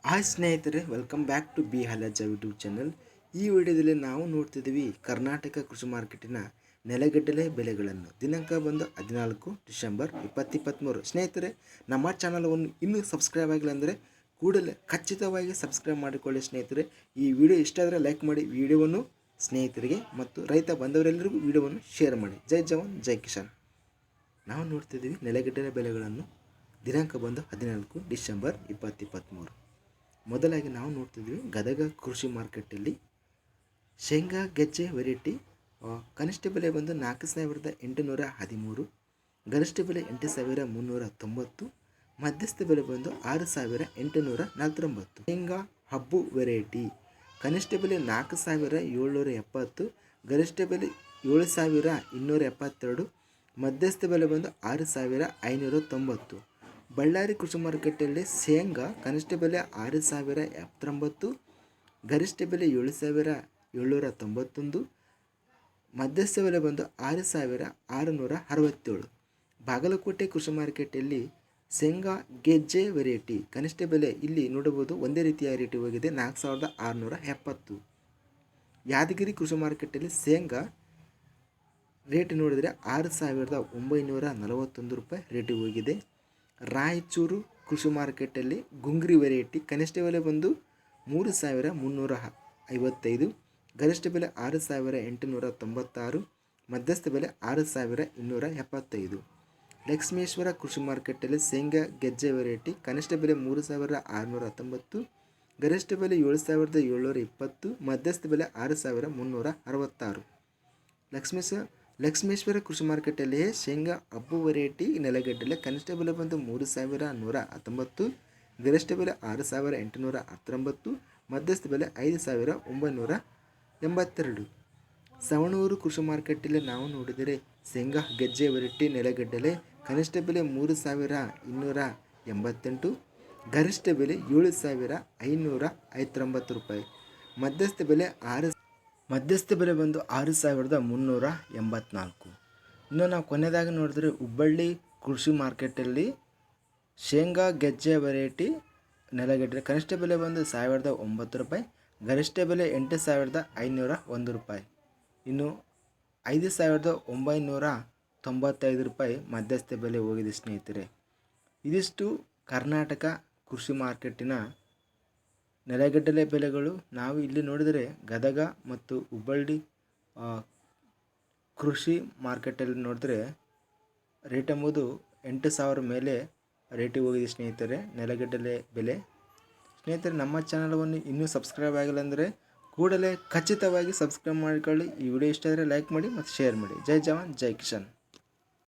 Hi ಸ್ನೇಹಿತರೆ, welcome back to B Halajja YouTube channel. ಈ ವಿಡಿಯೋದಲ್ಲಿ ನಾವು ನೋಡ್ತಿದ್ದೀವಿ ಕರ್ನಾಟಕ ಕೃಷಿ ಮಾರ್ಕೆಟಿನ ನೆಲಗಡಲೆ ಬೆಲೆಗಳನ್ನು. ದಿನಾಂಕ ಬಂದು 14 ಡಿಸೆಂಬರ್ 2023. ಸ್ನೇಹಿತರೆ, ನಮ್ಮ ಚಾನಲವನ್ನು ಇನ್ನೂ ಸಬ್ಸ್ಕ್ರೈಬ್ ಆಗಿಲ್ಲ ಅಂದರೆ ಕೂಡಲೇ ಖಚಿತವಾಗಿ ಸಬ್ಸ್ಕ್ರೈಬ್ ಮಾಡಿಕೊಳ್ಳಿ. ಸ್ನೇಹಿತರೆ, ಈ ವಿಡಿಯೋ ಇಷ್ಟ ಆದರೆ ಲೈಕ್ ಮಾಡಿ, ವಿಡಿಯೋವನ್ನು ಸ್ನೇಹಿತರಿಗೆ ಮತ್ತು ರೈತ ಬಂದವರೆಲ್ಲರಿಗೂ ವಿಡಿಯೋವನ್ನು ಶೇರ್ ಮಾಡಿ. ಜೈ ಜವಾನ್ ಜೈ ಕಿಸಾನ್. ನಾವು ನೋಡ್ತಿದ್ದೀವಿ ನೆಲಗಡಲೆ ಬೆಲೆಗಳನ್ನು. ದಿನಾಂಕ ಬಂದು 14 ಡಿಸೆಂಬರ್ 2023. ಮೊದಲಾಗಿ ನಾವು ನೋಡ್ತಿದ್ವಿ ಗದಗ ಕೃಷಿ ಮಾರ್ಕೆಟಲ್ಲಿ ಶೇಂಗಾ ಗೆಜ್ಜೆ ವೆರೈಟಿ ಕನಿಷ್ಠ ಬೆಲೆ ಬಂದು 4,813, ಗರಿಷ್ಠ ಬೆಲೆ 8,390, ಮಧ್ಯಸ್ಥ ಬೆಲೆ ಬಂದು 6,849. ಶೇಂಗಾ ಹಬ್ಬು ವೆರೈಟಿ ಕನಿಷ್ಠ ಬೆಲೆ 4,770, ಗರಿಷ್ಠ ಬೆಲೆ 7,272, ಮಧ್ಯಸ್ಥ ಬೆಲೆ ಬಂದು 6,590. ಬಳ್ಳಾರಿ ಕೃಷಿ ಮಾರ್ಕೆಟಲ್ಲಿ ಶೇಂಗಾ ಕನಿಷ್ಠ ಬೆಲೆ 6,079, ಗರಿಷ್ಠ ಬೆಲೆ 7,791, ಮಧ್ಯಸ್ಥ ಬೆಲೆ ಬಂದು 6,667. ಬಾಗಲಕೋಟೆ ಕೃಷಿ ಮಾರ್ಕೆಟಲ್ಲಿ ಶೇಂಗಾ ಗೆಜ್ಜೆ ವೆರೈಟಿ ಕನಿಷ್ಠ ಬೆಲೆ ಇಲ್ಲಿ ನೋಡಬಹುದು ಒಂದೇ ರೀತಿಯ ರೇಟ್ ಹೋಗಿದೆ 4,670. ಯಾದಗಿರಿ ಕೃಷಿ ಮಾರ್ಕೆಟಲ್ಲಿ ಶೇಂಗಾ ರೇಟ್ ನೋಡಿದರೆ 6,941 ರೂಪಾಯಿ ರೇಟ್ ಹೋಗಿದೆ. ರಾಯಚೂರು ಕೃಷಿ ಮಾರ್ಕೆಟಲ್ಲಿ ಗುಂಗ್ರಿ ವೆರೈಟಿ ಕನಿಷ್ಠ ಬೆಲೆ ಬಂದು 3,355, ಗರಿಷ್ಠ ಬೆಲೆ 6,896, ಮಧ್ಯಸ್ಥ ಬೆಲೆ 6,275. ಲಕ್ಷ್ಮೇಶ್ವರ ಕೃಷಿ ಮಾರ್ಕೆಟಲ್ಲಿ ಶೇಂಗಾ ಗೆಜ್ಜೆ ವೆರೈಟಿ ಕನಿಷ್ಠ ಬೆಲೆ 3,619, ಗರಿಷ್ಠ ಬೆಲೆ 7,720, ಮಧ್ಯಸ್ಥ ಬೆಲೆ 6,366. ಲಕ್ಷ್ಮೇಶ್ವರ ಕೃಷಿ ಮಾರ್ಕೆಟಲ್ಲಿ ಶೇಂಗಾ ಹಬ್ಬು ವೆರೈಟಿ ನೆಲಗಡಲೆ ಕನಿಷ್ಠ ಬೆಲೆ ಬಂದು 3,119, ಗರಿಷ್ಠ ಬೆಲೆ 6,819, ಮಧ್ಯಸ್ಥ ಬೆಲೆ 5,982. ಸವಣೂರು ಕೃಷಿ ಮಾರ್ಕೆಟಲ್ಲಿ ನಾವು ನೋಡಿದರೆ ಶೇಂಗಾ ಗೆಜ್ಜೆ ವೆರೈಟಿ ನೆಲಗಡಲೆ ಕನಿಷ್ಠ ಬೆಲೆ 3,288, ಗರಿಷ್ಠ ಬೆಲೆ 7,590 ರೂಪಾಯಿ, ಮಧ್ಯಸ್ಥ ಬೆಲೆ ಬಂದು 6,384. ಇನ್ನು ನಾವು ಕೊನೆಯದಾಗಿ ನೋಡಿದ್ರೆ ಹುಬ್ಬಳ್ಳಿ ಕೃಷಿ ಮಾರ್ಕೆಟಲ್ಲಿ ಶೇಂಗಾ ಗೆಜ್ಜೆ ವೆರೈಟಿ ನೆಲಗಡಲೆ ಕನಿಷ್ಠ ಬೆಲೆ ಬಂದು 1,009 ರೂಪಾಯಿ, ಗರಿಷ್ಠ ಬೆಲೆ 8,501 ರೂಪಾಯಿ, ಇನ್ನು 5,995 ರೂಪಾಯಿ ಮಧ್ಯಸ್ಥ ಬೆಲೆ ಹೋಗಿದೆ. ಸ್ನೇಹಿತರೆ, ಇದಿಷ್ಟು ಕರ್ನಾಟಕ ಕೃಷಿ ಮಾರ್ಕೆಟಿನ ನೆಲಗಡಲೆ ಬೆಲೆಗಳು. ನಾವು ಇಲ್ಲಿ ನೋಡಿದರೆ ಗದಗ ಮತ್ತು ಹುಬ್ಬಳ್ಳಿ ಕೃಷಿ ಮಾರ್ಕೆಟಲ್ಲಿ ನೋಡಿದ್ರೆ ರೇಟ್ ಎಂಬುದು 8,000 ಮೇಲೆ ರೇಟಿಗೆ ಹೋಗಿದೆ. ಸ್ನೇಹಿತರೆ, ನೆಲಗಡಲೆ ಬೆಲೆ. ಸ್ನೇಹಿತರೆ, ನಮ್ಮ ಚಾನಲವನ್ನು ಇನ್ನೂ ಸಬ್ಸ್ಕ್ರೈಬ್ ಆಗಿಲ್ಲ ಅಂದರೆ ಕೂಡಲೇ ಖಚಿತವಾಗಿ ಸಬ್ಸ್ಕ್ರೈಬ್ ಮಾಡಿಕೊಳ್ಳಿ. ಈ ವಿಡಿಯೋ ಇಷ್ಟ ಆದರೆ ಲೈಕ್ ಮಾಡಿ ಮತ್ತು ಶೇರ್ ಮಾಡಿ. ಜೈ ಜವಾನ್ ಜೈ ಕಿಸಾನ್.